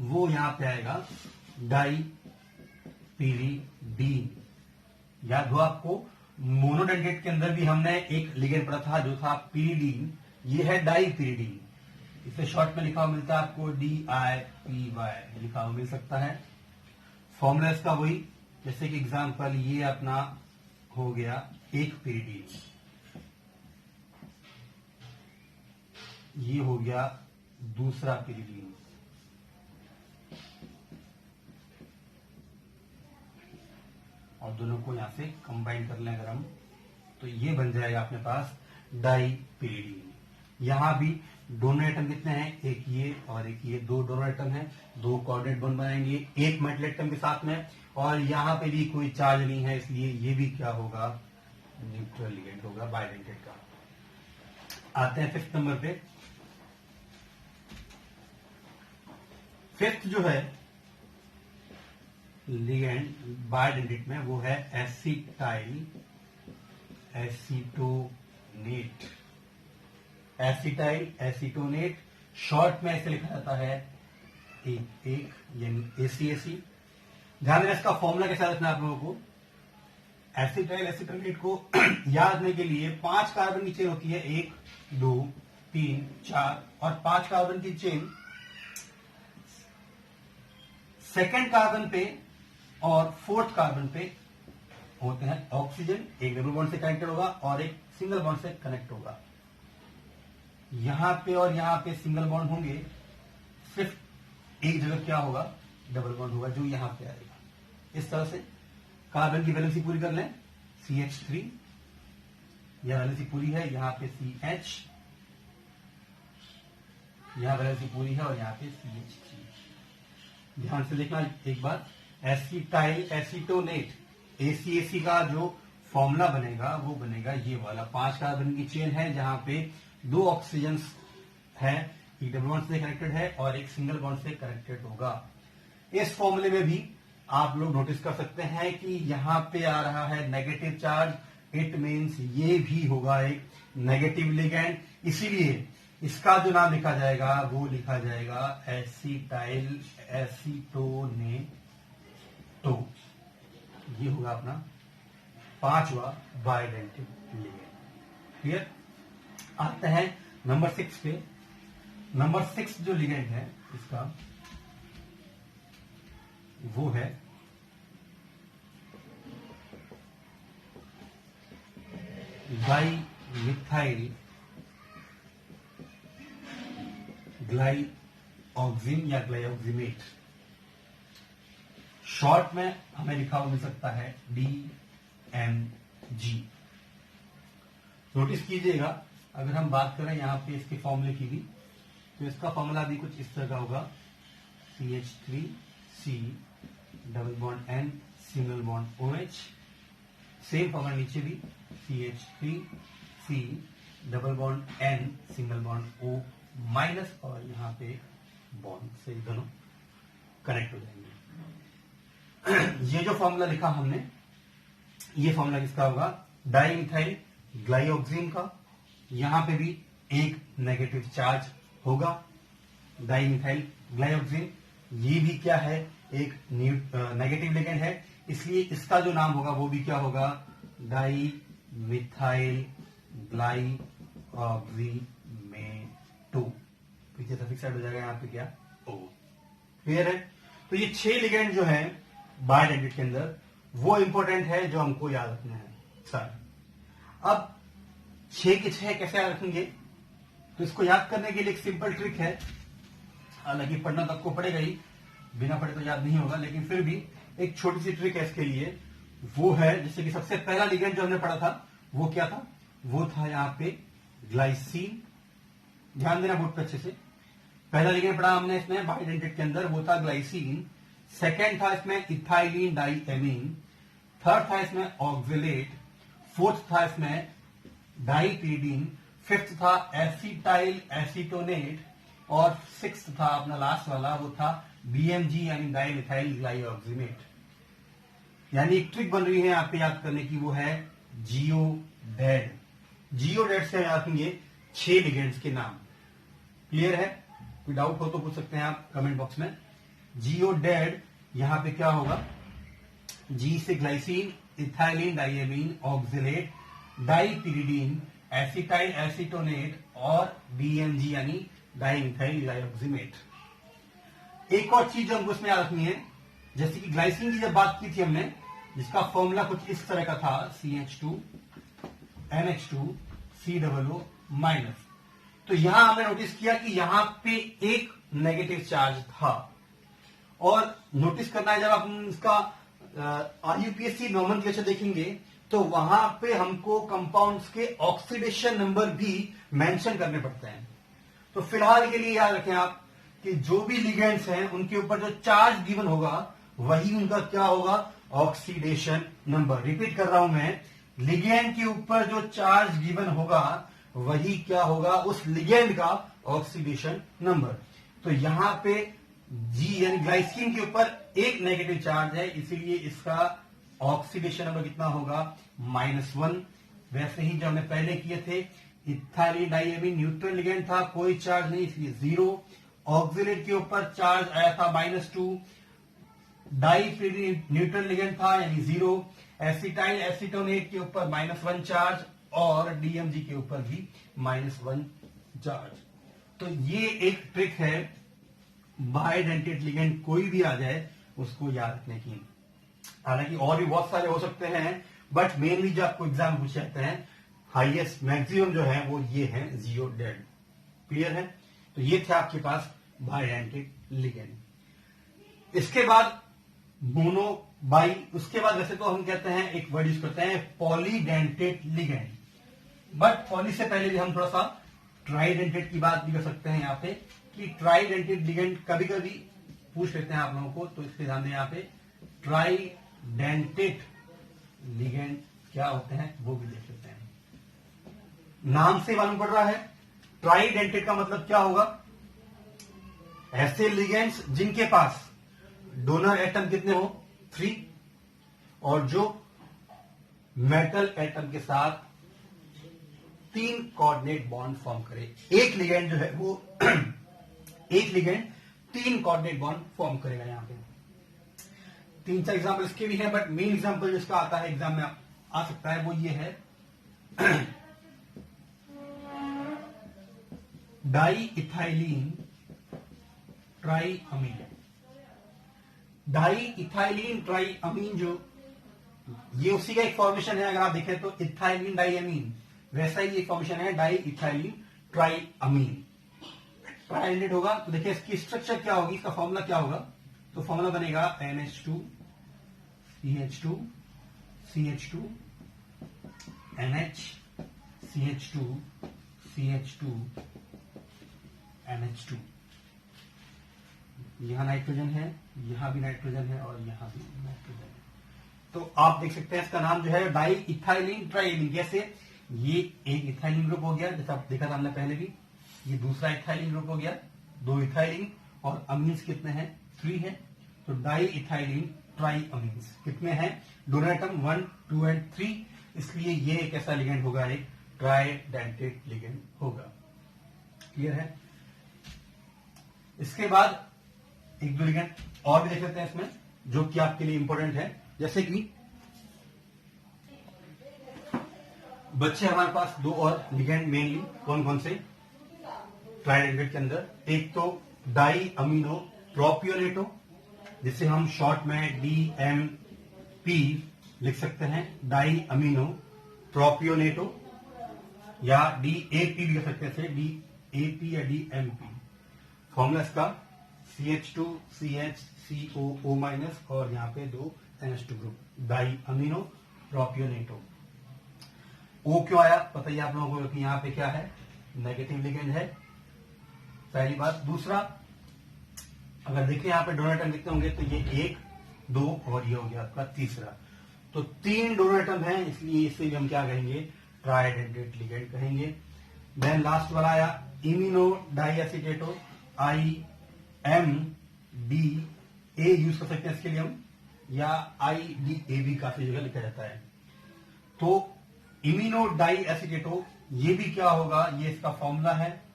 वो यहां पे आएगा डाई पिरिडीन। याद हो आपको, मोनोडेंटेट के अंदर भी हमने एक लिगेंड पढ़ा था जो था पिरिडीन, ये है डाई पिरिडीन। इसे शॉर्ट में लिखा हुआ मिलता है आपको DIPY लिखा हुआ मिल सकता है। फॉर्मूला इसका वही, जैसे कि एग्जांपल ये अपना हो गया एक पिरिडीन, ये हो गया दूसरा पिरिडीन, और दोनों को यहां से कंबाइन कर लें अगर हम, तो ये बन जाएगा अपने पास डाई पिरिडीन। यहां भी दोनों एटम कितने हैं, एक ये और एक ये, दोनों एटम हैं, 2 कोऑर्डिनेट बॉन्ड बनाएंगे एक मेटल एटम के साथ में, और यहां पे भी कोई चार्ज नहीं है, इसलिए ये भी क्या होगा? न्यूट्रल लिगेंड होगा बायोडेंटेट का। आते हैं 5th नंबर पे। 5th जो है लिगेंड बायोडेंटेट में वो है एसिटाइल एसीटोनेट। एसिटाइल एसीटोनेट शॉर्ट में ऐसे लिखा जाता है एक यानी ACAC। ध्यान देना इसका फॉर्मूला कैसा रखना आप लोगों को। एसिटाइल एसीटोनेट को याद रखने के लिए 5 कार्बन की चेन होती है, 1 2 3 4, और 5 कार्बन की चेन सेकेंड कार्बन पे और 4th कार्बन पे होते हैं ऑक्सीजन, एक डबल बॉन्ड से कनेक्टेड होगा और एक सिंगल बॉन्ड से कनेक्ट होगा। यहां पे और यहां पे सिंगल बॉन्ड होंगे, सिर्फ एक जगह क्या होगा? डबल बॉन्ड होगा, जो यहां पे आएगा। इस तरह से कार्बन की वैलेंसी पूरी कर लें, CH3, यह वैलेंसी पूरी है, यहां पे CH, यहां वैलेंसी पूरी है, और यहां पे CH3। ध्यान से देखना एक बार, एसिटाइल एसीटोनेट ACAC का जो फॉर्मूला बनेगा वो बनेगा ये वाला। 5 कार्बन की चेन है जहां पे 2 ऑक्सीजन है, एक डबल बॉन्ड से कनेक्टेड है और एक सिंगल बॉन्ड से कनेक्टेड होगा। इस फॉर्मूले में भी आप लोग नोटिस कर सकते हैं कि यहां पे आ रहा है नेगेटिव चार्ज, इट मीन्स ये भी होगा एक नेगेटिव लिगेंड, इसीलिए इसका जो नाम लिखा जाएगा वो लिखा जाएगा एसिटाइल एसीटोनेटो। ये होगा अपना 5वां बायोडेंटिक लिगेंड। क्लियर? आते हैं नंबर 6 पे। नंबर 6 जो लिगेंड है इसका वो है डाइमिथाइल ग्लाइऑक्सिन या ग्लाइऑक्सिमेट। शॉर्ट में हमें लिखा हुआ मिल सकता है DMG। नोटिस कीजिएगा, अगर हम बात करें यहाँ पे इसके फॉर्मूले की भी, तो इसका फॉर्मूला भी कुछ इस तरह का होगा, CH3C double bond N single bond OH। Same formula नीचे भी CH3C double bond N single bond O minus, और यहाँ पे बॉन्ड से दोनों कनेक्ट हो जाएंगे। ये जो फॉर्मूला लिखा हमने, ये फॉर्मूला किसका होगा, डाइमिथाइल ग्लाइऑक्सिन का। यहां पे भी एक नेगेटिव चार्ज होगा, डाइमिथाइल ग्लाइऑक्सिन। ये भी क्या है, एक नेगेटिव लिगेंड है, इसलिए इसका जो नाम होगा वो भी क्या होगा, डाइमिथाइल ग्लाइऑक्सीमेटो। पीछे सफिक्स ऐड हो जाएगा यहाँ पे क्या, ओ। क्लियर है। तो ये 6 लिगेंड जो है बायोइडेंटिटी के अंदर, वो इंपॉर्टेंट है जो हमको याद रखना है सर। अब 6 के 6 कैसे याद रखेंगे, तो इसको याद करने के लिए एक सिंपल ट्रिक है। हालांकि पढ़ना तो आपको पड़ेगा ही, बिना पढ़े तो याद नहीं होगा, लेकिन फिर भी एक छोटी सी ट्रिक है इसके लिए। वो है, जैसे कि सबसे पहला लिगेंड जो हमने पढ़ा था वो क्या था, वो था यहाँ पे ग्लाइसीन। ध्यान देना बहुत अच्छे से। पहला लिगेंड पढ़ा हमने इसमें बायोइडेंटिटी के अंदर, वो था ग्लाइसीन। सेकेंड था इसमें इथाइलिन डाइएमीन। थर्ड था इसमें ऑक्जेलेट। फोर्थ था इसमें डाइपीरीडीन। फिफ्थ था एसिटाइल एसीटोनेट। और सिक्स्थ था अपना लास्ट वाला, वो था BMG यानी डाइमिथाइल ग्लाइऑक्सीमेट। यानी एक ट्रिक बन रही है यहाँ पे याद करने की, वो है जियोडेड। जियोडेड से याद रखेंगे 6 लिगेंड्स के नाम। क्लियर है। कोई डाउट हो तो पूछ सकते हैं आप कमेंट बॉक्स में। जियोडेड यहां पे क्या होगा, जी से glycine, ethylene diamine, oxalate, dipyridine, acetyl acetonate और BMG यानी डाइमिथाइल ग्लाइऑक्सीमेट। एक और चीज हमको इसमें याद रखनी है, जैसे कि ग्लाइसिन की जब बात की थी हमने, जिसका फॉर्मूला कुछ इस तरह का था, CH2 NH2 COO माइनस। तो यहां हमने नोटिस किया कि यहां पे एक नेगेटिव चार्ज था। और नोटिस करना है, जब आप इसका UPSC नॉमेनक्लेचर देखेंगे तो वहां पे हमको कंपाउंड्स के ऑक्सीडेशन नंबर भी मेंशन करने पड़ते हैं। तो फिलहाल के लिए याद रखें आप कि जो भी लिगेंड्स हैं उनके ऊपर जो चार्ज गिवन होगा वही उनका क्या होगा, ऑक्सीडेशन नंबर। रिपीट कर रहा हूं मैं, लिगेंड के ऊपर जो चार्ज गिवन होगा वही क्या होगा, उस लिगेंड का ऑक्सीडेशन नंबर। तो यहां पे जी यानी ग्लाइसिन के ऊपर एक नेगेटिव चार्ज है, इसीलिए इसका ऑक्सीडेशन नंबर कितना होगा, -1। वैसे ही जो हमने पहले किए थे, इथाइलिन डाइएमीन न्यूट्रल लिगेंड था, कोई चार्ज नहीं, इसलिए 0। ऑक्जेलेट के ऊपर चार्ज आया था -2। डाइपीरीडीन न्यूट्रल लिगेंड था यानी 0। एसिटाइल एसीटोनेट के ऊपर -1 चार्ज और DMG के ऊपर भी -1 चार्ज। तो ये एक ट्रिक है, बायोइडेंटिटी लिगेंड कोई भी आ जाए उसको याद रखने की। हालांकि और भी बहुत सारे हो सकते हैं, बट मेनली जो आपको एग्जाम में पूछे जाते हैं, हाईएस्ट मैक्सिमम जो है वो ये है जियोडेड। क्लियर है। तो ये थे आपके पास बायोइडेंटिटी लिगेंड। इसके बाद मोनो बाई, उसके बाद वैसे तो हम कहते हैं, एक वर्ड यूज करते हैं पॉलीडेंटेट लिगेंड, बट पॉली से पहले भी हम थोड़ा सा ट्राइडेंटेट की बात भी कर सकते हैं यहाँ पे, कि ट्राइडेंटेट लिगेंड कभी कभी पूछ लेते हैं आप लोगों को, तो इसके ध्यान दें यहाँ पे ट्राइडेंटेट लिगेंड क्या होते हैं वो भी देख लेते हैं। नाम से मालूम पड़ रहा है, ट्राइडेंटेट का मतलब क्या होगा, ऐसे लिगेंड्स जिनके पास डोनर एटम कितने हो, 3, और जो मेटल एटम के साथ 3 कोऑर्डिनेट बॉन्ड फॉर्म करे। एक लिगेंड जो है वो एक लिगेंड 3 कोऑर्डिनेट बॉन्ड फॉर्म करेगा। यहां पे 3-4 एग्जाम्पल इसके भी हैं, बट मेन एग्जाम्पल जिसका आता है एग्जाम में आ सकता है वो ये है डाई इथाइलिन ट्राइअमीन। डाई इथाइलिन ट्राइअमीन जो ये उसी का एक फॉर्मेशन है, अगर आप देखें तो इथाइलिन डाइअमीन वैसा ही एक फॉर्मेशन है, डाई इथाइलिन ट्राइअमीन। ट्राइडेंटेट होगा तो देखिए इसकी स्ट्रक्चर क्या होगी, इसका फॉर्मूला क्या होगा, तो फॉर्मूला बनेगा NH2 CH2 CH2 NH CH2 CH2 NH2। यहां नाइट्रोजन है, यहां भी नाइट्रोजन है और यहां भी नाइट्रोजन है। तो आप देख सकते हैं इसका नाम जो है डाई इथाइलिन ट्राइलिन। जैसे ये एक इथाइलिन ग्रुप हो गया, जैसा आप देखा था हमने पहले भी, ये दूसरा इथाइलिन ग्रुप हो गया, 2 इथाइलिन, और अमीन्स कितने हैं, 3 है। तो डाई इथाइलिन ट्राई अमीन्स कितने हैं, डोनर एटम 1, 2 एंड 3, इसलिए ये एक ऐसा लिगेंड होगा, एक ट्राइडेंटेट लिगेंड होगा। क्लियर है। इसके बाद एक दो लिगेंड और भी देख लेते हैं इसमें जो कि आपके लिए इंपॉर्टेंट है। जैसे कि बच्चे हमारे पास 2 और लिगेंड मेनली कौन कौन से ट्राइडेंटेट के अंदर, एक तो डाई अमीनो प्रोपियोनेटो, जिसे हम शॉर्ट में DMP लिख सकते हैं, डाई अमीनो प्रोपियोनेटो, या DAP भी लिख सकते हैं, DAP या DMP। फॉर्मूला इसका CH2CHCOO- और यहाँ पे 2 NH2 group, diamino propionato. O क्यों आया पता ही आप लोगों को कि यहाँ पे क्या है, नेगेटिव लिगेंड है, पहली बात। दूसरा, अगर देखें यहाँ पे डोनर एटम कितने होंगे, तो ये 1, 2 और ये हो गया आपका तीसरा। तो 3 डोनर एटम है, इसलिए इसे भी हम क्या कहेंगे, ट्राइडेंटेट लिगेंड कहेंगे। देन लास्ट वाला आया इमिनो डाइएसिटेटो, IMDA यूज कर सकते हैं इसके लिए हम, या IDA भी काफी जगह लिखा जाता है। तो इमिनो डाइएसिटेटो, ये भी क्या होगा, ये इसका फॉर्मूला है,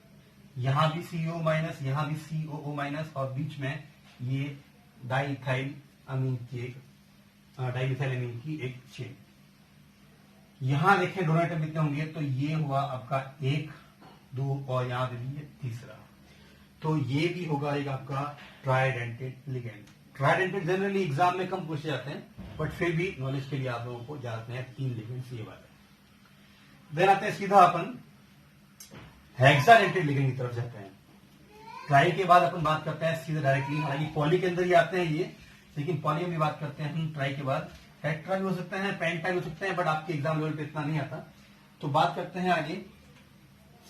यहां भी CO-, यहां भी COO-, और बीच में ये डाइइथाइल अमीन की एक चेन। यहां देखें डोनर एटम कितने होंगे, तो ये हुआ आपका 1, 2 और यहां पे भी तीसरा। तो ये भी होगा एक आपका tridentate ligand. Tridentate generally exam में कम पूछे जाते हैं, बट फिर भी नॉलेज के लिए आप लोगों को जानते हैं 3 लिगेंड्स ये वाले। देन आते हैं सीधा अपन हेक्साडेंटेट लिगेंड की तरफ जाते हैं। ट्राई के बाद अपन बात करते हैं सीधा डायरेक्टली, हालांकि पॉली के अंदर ही आते हैं ये, लेकिन पॉली में भी बात करते हैं हम ट्राई के बाद। हेक्सा भी हो सकते हैं, पेंटा भी हो सकते हैं, बट आपके एग्जाम लेवल पे इतना नहीं आता। तो बात करते हैं आगे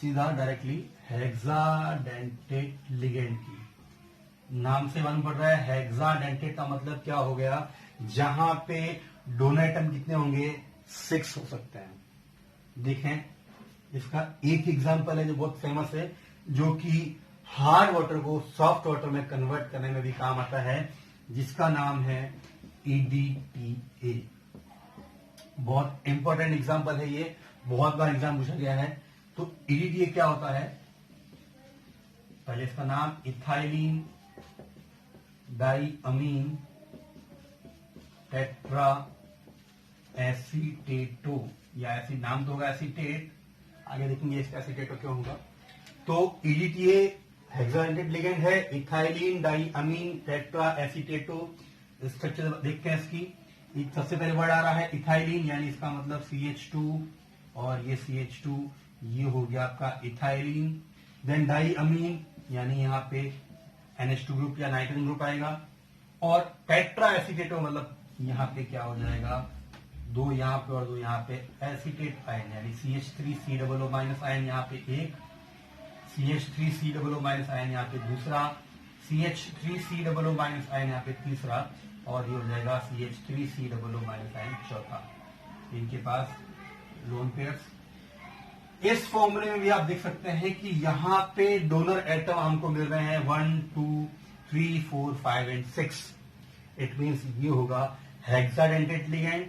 सीधा डायरेक्टली हेक्साडेंटेट लिगेंड की। नाम से मालूम पड़ रहा है हेक्साडेंटेट का मतलब क्या हो गया, जहां पे डोनर एटम कितने होंगे, 6 हो सकते हैं। देखें इसका एक एग्जांपल है जो बहुत फेमस है, जो कि हार्ड वाटर को सॉफ्ट वाटर में कन्वर्ट करने में भी काम आता है, जिसका नाम है EDTA। बहुत इंपॉर्टेंट एग्जांपल है ये, बहुत बार एग्जाम पूछा गया है। तो EDTA क्या होता है, पहले इसका नाम इथाइलिन डाइअमीन टेट्रा एसीटेटो, या ऐसी नाम तो होगा एसीटेट, आगे देखेंगे इसका एसीटेटो क्यों होगा। तो EDTA हेक्साडेंटेट लिगेंड है, इथाइलिन डाइअमीन टेट्रा एसीटेटो। स्ट्रक्चर देखते हैं इसकी, सबसे पहले वर्ड आ रहा है इथाइलिन, यानी इसका मतलब CH2 और ये CH2, ये हो गया आपका इथाइलिन। देन डाइअमीन, यानी यहाँ पे NH2 ग्रुप या नाइट्रोजन ग्रुप आएगा, और टेट्रा एसीटेटो मतलब यहाँ पे क्या हो जाएगा, 2 यहाँ पे और 2 यहाँ पे एसीटेट आयन, यानी CH3COO- आयन यहाँ पे एक, CH3COO- आयन यहाँ पे दूसरा, CH3COO- आयन यहाँ पे तीसरा, और ये हो जाएगा CH3COO- आयन चौथा। इनके पास लोन पेयर्स। इस फॉर्मूले में भी आप देख सकते हैं कि यहाँ पे डोनर एटम हमको मिल रहे हैं 1, 2, 3, 4, 5 एंड 6। इट मीन्स ये होगा हेक्साडेंटेट लिगेंड।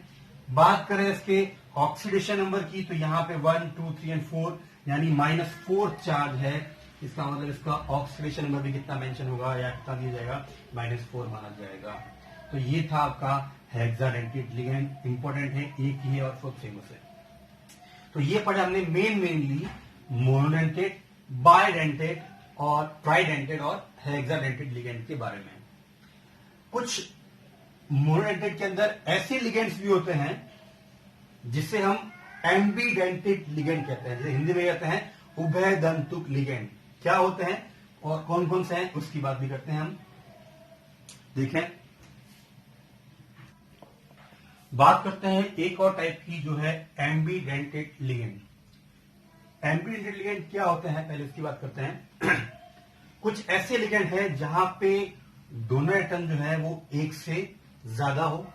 बात करें इसके ऑक्सीडेशन नंबर की, तो यहाँ पे 1, 2, 3 एंड 4, यानी -4 चार्ज है। इसका मतलब इसका ऑक्सीडेशन नंबर भी कितना मेंशन होगा या कितना दिया जाएगा, -4 माना जाएगा। तो ये था आपका हेक्साडेंटेट लिगेंड, इंपॉर्टेंट है, एक ही है और बहुत फेमस है। तो ये पढ़ा हमने मेनली मोनोडेंटेट, बाइडेंटेट और ट्राइडेंटेट और हेक्साडेंटेट लिगेंड के बारे में। कुछ मोनोडेंटेट के अंदर ऐसे लिगेंड्स भी होते हैं जिसे हम एम्बीडेंटेट लिगेंड कहते हैं, जैसे हिंदी में कहते हैं उभय दंतुक लिगेंड। क्या होते हैं और कौन कौन से हैं उसकी बात भी करते हैं हम। देखें, बात करते हैं एक और टाइप की जो है एम्बीडेंटेट लिगेंड। एम्बीडेंटेड लिगेंड क्या होते हैं, पहले उसकी बात करते हैं। कुछ ऐसे लिगेंड हैं जहां पे डोनर एटम जो है वो एक से ज्यादा हो,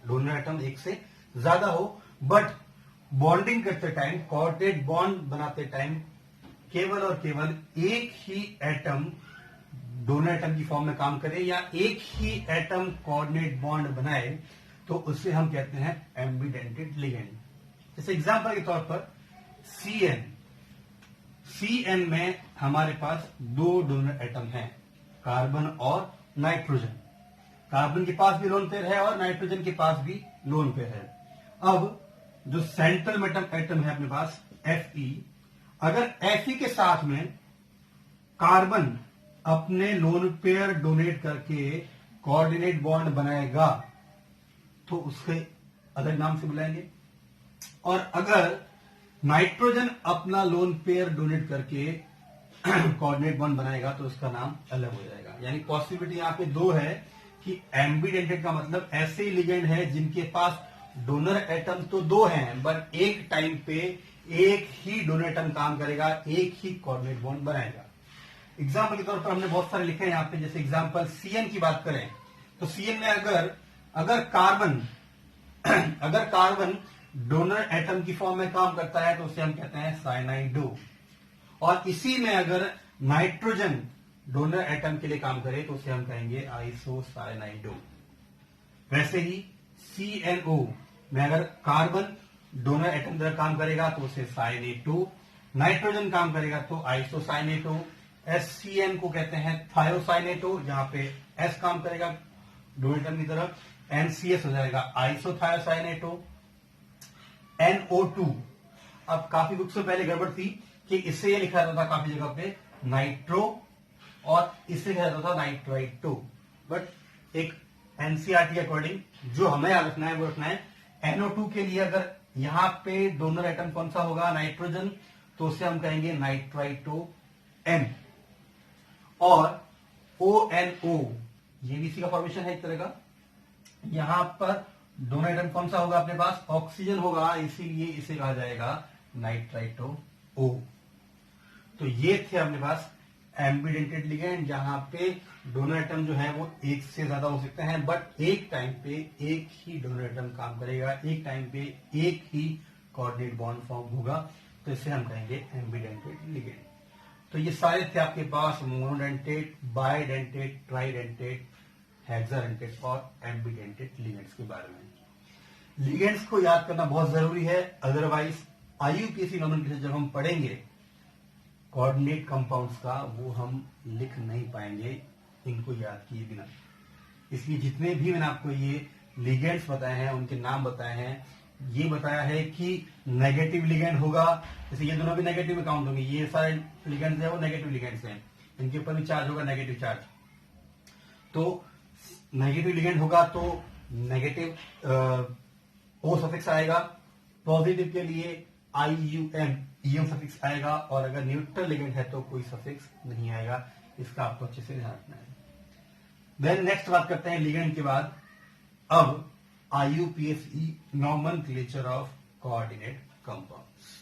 डोनर एटम एक से ज्यादा हो, बट बॉन्डिंग करते टाइम, कोऑर्डिनेट बॉन्ड बनाते टाइम केवल और केवल एक ही एटम डोनर एटम की फॉर्म में काम करे या एक ही एटम कोऑर्डिनेट बॉन्ड बनाए, तो उसे हम कहते हैं एम्बीडेंटेड लिगेंड। जैसे एग्जांपल के तौर पर सीएन में हमारे पास दो डोनर एटम हैं, कार्बन और नाइट्रोजन। कार्बन के पास भी लोन पेयर है और नाइट्रोजन के पास भी लोन पेयर है। अब जो सेंट्रल एटम है अपने पास Fe, अगर Fe के साथ में कार्बन अपने लोन पेयर डोनेट करके कोऑर्डिनेट बॉन्ड बनाएगा तो उसके अलग नाम से बुलाएंगे, और अगर नाइट्रोजन अपना लोन पेयर डोनेट करके कोऑर्डिनेट बॉन्ड बनाएगा तो उसका नाम अलग हो जाएगा। यानी पॉसिबिलिटी यहां पे दो है कि एम्बीडेंटेड का मतलब ऐसे लिगेंड है जिनके पास डोनर एटम तो दो हैं, बट एक टाइम पे एक ही डोनर एटम काम करेगा, एक ही कोऑर्डिनेट बॉन्ड बनाएगा। एग्जाम्पल के तौर पर हमने बहुत सारे लिखे हैं यहाँ पे। जैसे एग्जाम्पल सीएन की बात करें तो सीएन में अगर कार्बन डोनर एटम की फॉर्म में काम करता है तो उसे हम कहते हैं साइनाइडो, और इसी में अगर नाइट्रोजन डोनर एटम के लिए काम करे तो उसे हम कहेंगे आइसोसाइनाइडो। वैसे ही CNO में अगर कार्बन डोनर एटम तरह काम करेगा तो उसे साइनेटो, नाइट्रोजन काम करेगा तो आइसोसाइनेटो। SCN को कहते हैं थायोसाइनेटो, जहां पे S काम करेगा डोनर एटम की तरफ, NCS हो जाएगा आइसोथायोसाइनेटो। NO2, अब काफी बुक्स में पहले गड़बड़ थी कि इससे ये लिखा जाता था काफी जगह पे नाइट्रो और इससे लिखा जाता था नाइट्राइटो, बट एक एनसीईआरटी के अकॉर्डिंग जो हमें याद रखना है वो रखना है NO2 के लिए अगर यहां पे डोनर एटम कौन सा होगा, नाइट्रोजन, तो उसे हम कहेंगे नाइट्राइटो N। और ONO ये भी इसी का फॉर्मेशन है एक तरह का। यहां पर डोनर एटम कौन सा होगा अपने पास, ऑक्सीजन होगा, इसीलिए इसे कहा जाएगा नाइट्राइटो O। तो ये थे अपने पास एम्बीडेंटेड लिगेंड जहां पे डोनर एटम जो है वो एक से ज्यादा हो सकते हैं, बट एक टाइम पे एक ही डोनर एटम काम करेगा, एक टाइम पे एक ही कोऑर्डिनेट बॉन्ड फॉर्म होगा, तो इसे हम कहेंगे एम्बीडेंटेड लिगेंड। तो ये सारे थे आपके पास मोनोडेंटेट, बाइडेंटेट, ट्राइडेंटेट, हेक्साडेंटेट और एम्बीडेंटेट लिगेंड्स के बारे में। लिगेंड्स को याद करना बहुत जरूरी है, अदरवाइज IUPAC नॉमेनक्लेचर जब हम पढ़ेंगे कोऑर्डिनेट कंपाउंड्स का वो हम लिख नहीं पाएंगे इनको याद किए बिना। इसलिए जितने भी मैंने आपको ये लिगेंड्स बताए हैं, उनके नाम बताए हैं, ये बताया है कि नेगेटिव लिगेंड होगा, जैसे ये दोनों भी नेगेटिव में काउंट होंगे, ये सारे लिगेंड्स हैं वो नेगेटिव लिगेंड्स हैं, इनके ऊपर भी चार्ज होगा नेगेटिव चार्ज। तो नेगेटिव लिगेंड होगा तो नेगेटिव O सफिक्स आएगा, पॉजिटिव के लिए IUM सफिक्स आएगा, और अगर न्यूट्रल लिगेंड है तो कोई सफिक्स नहीं आएगा। इसका आपको अच्छे से ध्यान रखना है। देन नेक्स्ट बात करते हैं लिगेंड के बाद अब IUPAC nomenclature of coordinate compounds.